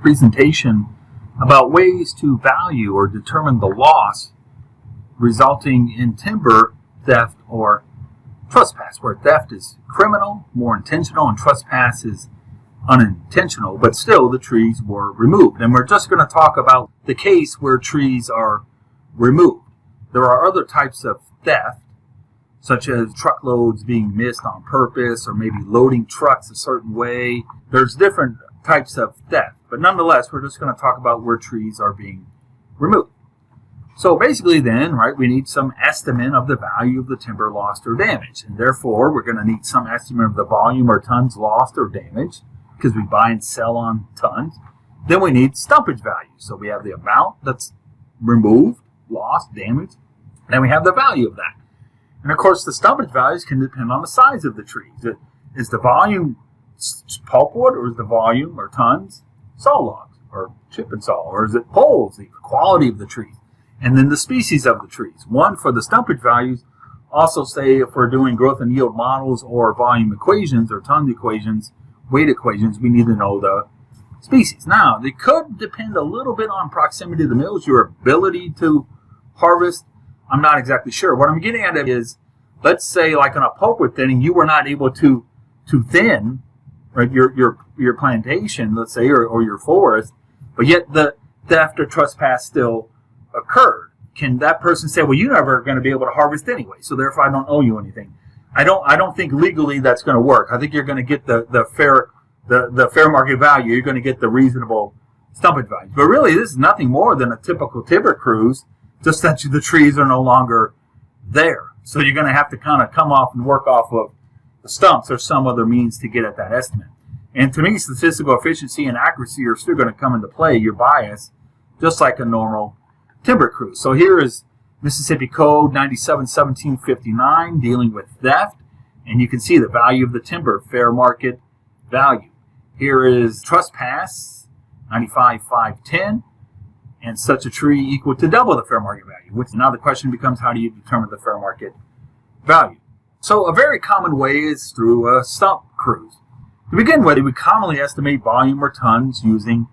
presentation about ways to value or determine the loss resulting in timber theft or trespass, where theft is criminal, more intentional, and trespass is unintentional, but still the trees were removed. And we're just going to talk about the case where trees are removed. There are other types of theft, such as truckloads being missed on purpose, or maybe loading trucks a certain way. There's different types of theft, but nonetheless, we're just going to talk about where trees are being removed. So basically then, right, we need some estimate of the value of the timber lost or damaged. And therefore, we're going to need some estimate of the volume or tons lost or damaged, because we buy and sell on tons. Then we need stumpage values. So we have the amount that's removed, lost, damaged. Then we have the value of that. And of course, the stumpage values can depend on the size of the trees. Is the volume pulpwood, or is the volume or tons saw logs or chip and saw, or is it poles, the quality of the trees, and then the species of the trees. One for the stumpage values. Also, say if we're doing growth and yield models or volume equations or ton equations, weight equations, we need to know the species. Now, they could depend a little bit on proximity to the mills, your ability to harvest. I'm not exactly sure. What I'm getting at is, let's say like on a pulpwood thinning, you were not able to thin, right, your plantation, let's say, or your forest, but yet the theft or trespass still occurred. Can that person say, well, you're never going to be able to harvest anyway, so therefore I don't owe you anything? I don't think legally that's going to work. I think you're going to get the fair market value. You're going to get the reasonable stumpage value. But really, this is nothing more than a typical timber cruise, just that the trees are no longer there. So you're going to have to kind of come off and work off of the stumps or some other means to get at that estimate. And to me, statistical efficiency and accuracy are still going to come into play, your bias, just like a normal timber cruise. So here is Mississippi Code 97-1759 dealing with theft, and you can see the value of the timber, fair market value. Here is trespass 95-510, and such a tree equal to double the fair market value. Which now the question becomes, how do you determine the fair market value? So a very common way is through a stump cruise. To begin with, we commonly estimate volume or tons using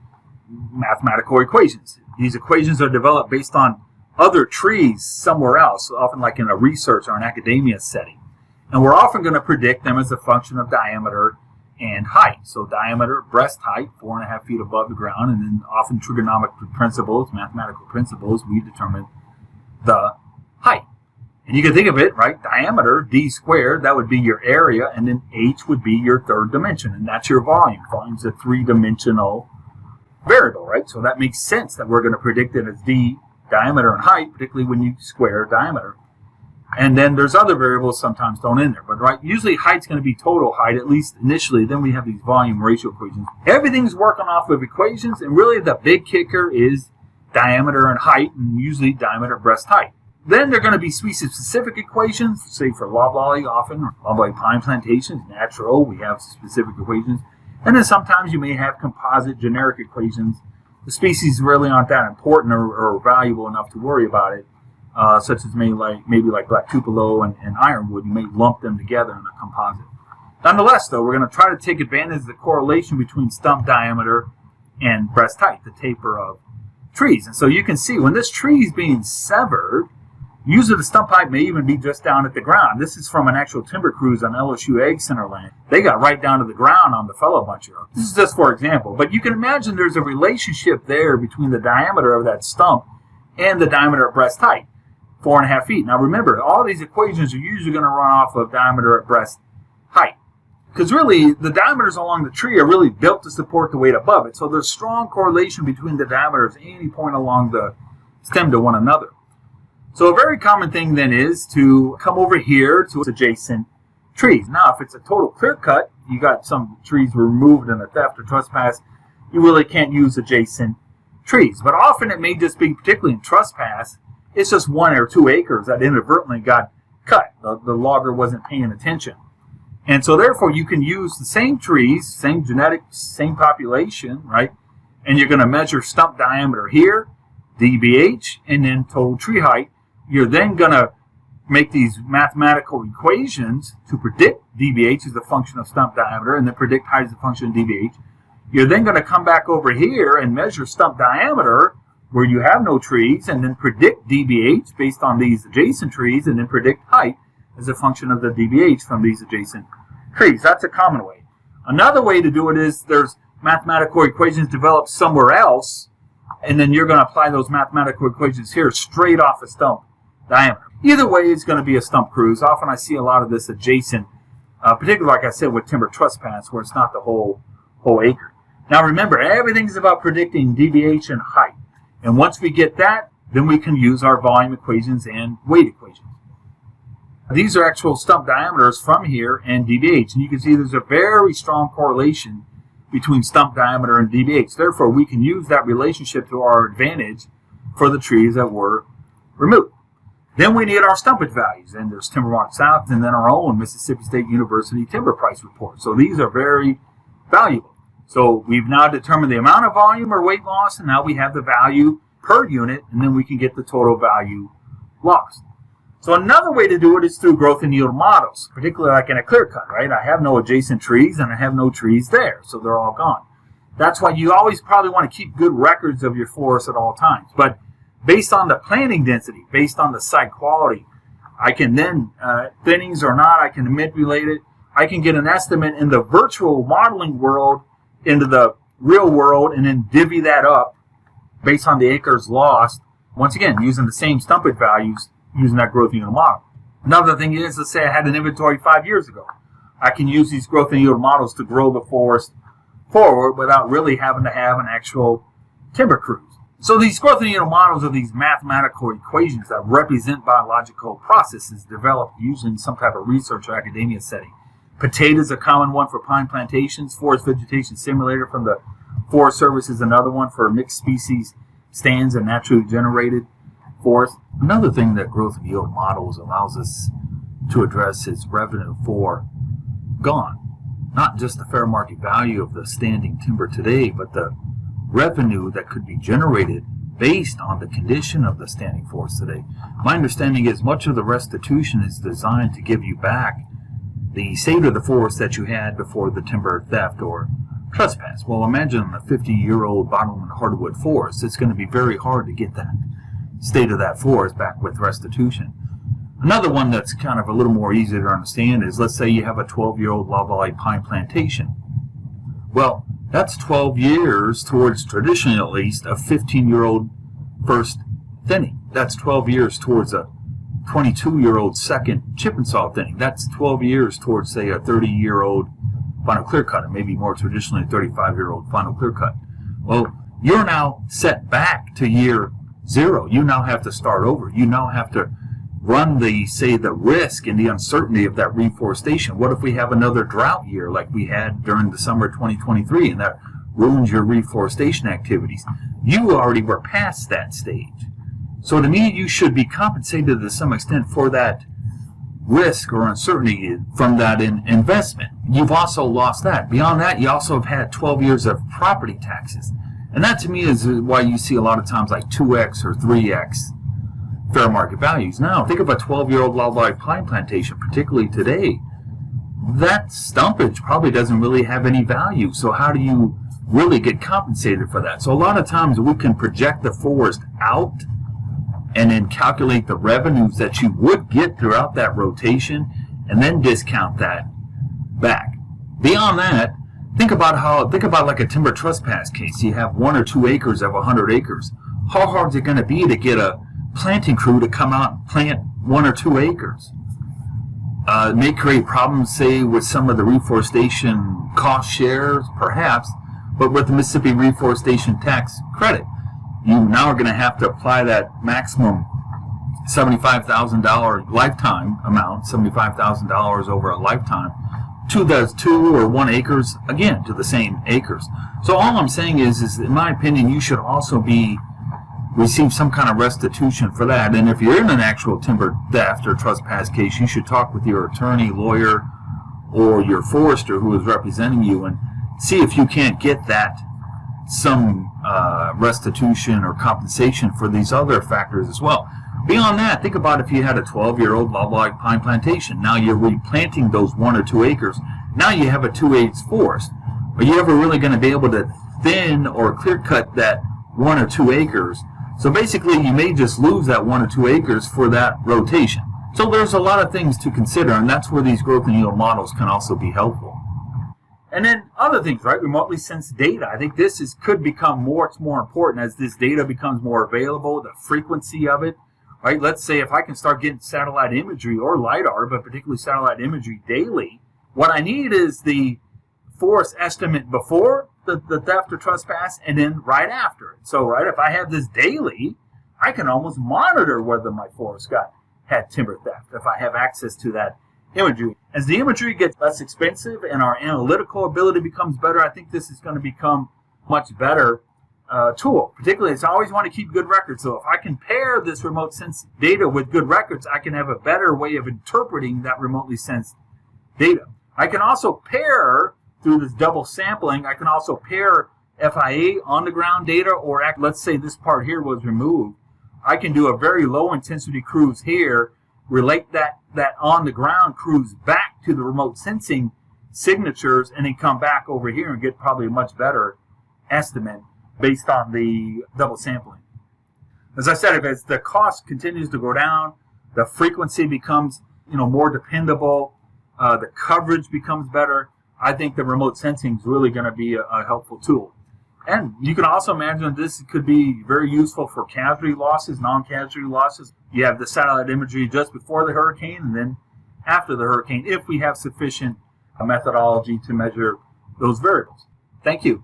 mathematical equations. These equations are developed based on other trees somewhere else, often like in a research or an academia setting. And we're often going to predict them as a function of diameter and height. So diameter, breast height, 4.5 feet above the ground, and then often trigonometric principles, mathematical principles, we determine the height. And you can think of it, right, diameter, d squared, that would be your area, and then h would be your third dimension, and that's your volume. Volume's a three-dimensional variable, right? So that makes sense that we're going to predict it as d, diameter, and height, particularly when you square diameter. And then there's other variables sometimes thrown in there. But right, usually height's going to be total height, at least initially. Then we have these volume ratio equations. Everything's working off of equations, and really the big kicker is diameter and height, and usually diameter, breast height. Then they're going to be species-specific equations, say for loblolly often, or loblolly pine plantations, natural, we have specific equations. And then sometimes you may have composite generic equations. The species really aren't that important or valuable enough to worry about it, such as maybe like black tupelo and ironwood. You may lump them together in a composite. Nonetheless, though, we're going to try to take advantage of the correlation between stump diameter and breast height, the taper of trees. And so you can see when this tree is being severed, usually the stump height may even be just down at the ground. This is from an actual timber cruise on LSU Egg Center land. They got right down to the ground on the fellow buncher. This is just for example. But you can imagine there's a relationship there between the diameter of that stump and the diameter of breast height, 4.5 feet. Now remember, all these equations are usually going to run off of diameter at breast height. Because really, the diameters along the tree are really built to support the weight above it. So there's strong correlation between the diameters at any point along the stem to one another. So a very common thing then is to come over here to adjacent trees. Now, if it's a total clear cut, you got some trees removed in a theft or trespass, you really can't use adjacent trees. But often it may just be, particularly in trespass, it's just 1 or 2 acres that inadvertently got cut. The logger wasn't paying attention. And so therefore you can use the same trees, same genetics, same population, right? And you're going to measure stump diameter here, dBH, and then total tree height. You're then going to make these mathematical equations to predict dBH as a function of stump diameter and then predict height as a function of dBH. You're then going to come back over here and measure stump diameter where you have no trees, and then predict DBH based on these adjacent trees, and then predict height as a function of the DBH from these adjacent trees. That's a common way. Another way to do it is there's mathematical equations developed somewhere else, and then you're going to apply those mathematical equations here straight off a stump diameter. Either way, it's going to be a stump cruise. Often I see a lot of this adjacent, particularly like I said with timber trespass, where it's not the whole acre. Now remember, everything's about predicting DBH and height. And once we get that, then we can use our volume equations and weight equations. These are actual stump diameters from here and DBH. And you can see there's a very strong correlation between stump diameter and DBH. Therefore, we can use that relationship to our advantage for the trees that were removed. Then we need our stumpage values. And there's Timbermark South and then our own Mississippi State University timber price report. So these are very valuable. So we've now determined the amount of volume or weight loss, and now we have the value per unit, and then we can get the total value lost. So another way to do it is through growth and yield models, particularly like in a clear cut, right? I have no adjacent trees, and I have no trees there, so they're all gone. That's why you always probably want to keep good records of your forest at all times. But based on the planting density, based on the site quality, I can then, thinnings or not, I can manipulate it. I can get an estimate in the virtual modeling world into the real world, and then divvy that up based on the acres lost, once again using the same stumpage values using that growth and yield model. Another thing is, let's say I had an inventory 5 years ago. I can use these growth and yield models to grow the forest forward without really having to have an actual timber cruise. So these growth and yield models are these mathematical equations that represent biological processes developed using some type of research or academia setting. Potatoes is a common one for pine plantations. Forest vegetation simulator from the Forest Service is another one for mixed species stands and naturally generated forest. Another thing that growth and yield models allows us to address is revenue for gone. Not just the fair market value of the standing timber today, but the revenue that could be generated based on the condition of the standing forest today. My understanding is much of the restitution is designed to give you back the state of the forest that you had before the timber theft or trespass. Well, imagine a 50-year-old bottomland hardwood forest. It's going to be very hard to get that state of that forest back with restitution. Another one that's kind of a little more easy to understand is, let's say you have a 12-year-old loblolly pine plantation. Well, that's 12 years towards, traditionally at least, a 15-year-old first thinning. That's 12 years towards a 22-year-old second chip and saw thinning. That's 12 years towards, say, a 30-year-old final clear cut, and maybe more traditionally a 35-year-old final clear cut. Well, you're now set back to year zero. You now have to start over. You now have to run the, say, the risk and the uncertainty of that reforestation. What if we have another drought year like we had during the summer of 2023, and that ruins your reforestation activities? You already were past that stage. So to me, you should be compensated to some extent for that risk or uncertainty from that investment. You've also lost that. Beyond that, you also have had 12 years of property taxes. And that to me is why you see a lot of times like 2x or 3x fair market values. Now, think of a 12-year-old loblolly pine plantation, particularly today. That stumpage probably doesn't really have any value. So how do you really get compensated for that? So a lot of times we can project the forest out and then calculate the revenues that you would get throughout that rotation and then discount that back. Beyond that, think about like a timber trespass case. You have 1 or 2 acres of 100 acres. How hard is it going to be to get a planting crew to come out and plant 1 or 2 acres? It may create problems, say, with some of the reforestation cost shares, perhaps, but with the Mississippi Reforestation Tax Credit, you now are going to have to apply that maximum $75,000 lifetime amount, $75,000 over a lifetime, to those 2 or 1 acres, again, to the same acres. So all I'm saying is in my opinion, you should also receive some kind of restitution for that. And if you're in an actual timber theft or trespass case, you should talk with your attorney, lawyer, or your forester who is representing you and see if you can't get that some restitution or compensation for these other factors as well. Beyond that, think about if you had a 12-year-old loblolly pine plantation. Now you're replanting those 1 or 2 acres. Now you have a 2/8 forest. are you ever really going to be able to thin or clear cut that 1 or 2 acres? So basically, you may just lose that 1 or 2 acres for that rotation. So there's a lot of things to consider, and that's where these growth and yield models can also be helpful. And then other things, right? Remotely sensed data. I think this could become more important as this data becomes more available, the frequency of it, right? Let's say if I can start getting satellite imagery or LiDAR, but particularly satellite imagery daily, what I need is the forest estimate before the theft or trespass and then right after it. So, right, if I have this daily, I can almost monitor whether my forest had timber theft if I have access to that imagery. As the imagery gets less expensive and our analytical ability becomes better, I think this is going to become much better tool. Particularly, I always want to keep good records. So if I can pair this remote sense data with good records, I can have a better way of interpreting that remotely sensed data. I can also pair, through this double sampling, I can also pair FIA on the ground data, or let's say this part here was removed. I can do a very low intensity cruise here, relate that on the ground cruise back to the remote sensing signatures, and then come back over here and get probably a much better estimate based on the double sampling. As I said, as the cost continues to go down, the frequency becomes more dependable, the coverage becomes better, I think the remote sensing is really going to be a helpful tool. And you can also imagine this could be very useful for casualty losses, non-casualty losses. You have the satellite imagery just before the hurricane and then after the hurricane, if we have sufficient methodology to measure those variables. Thank you.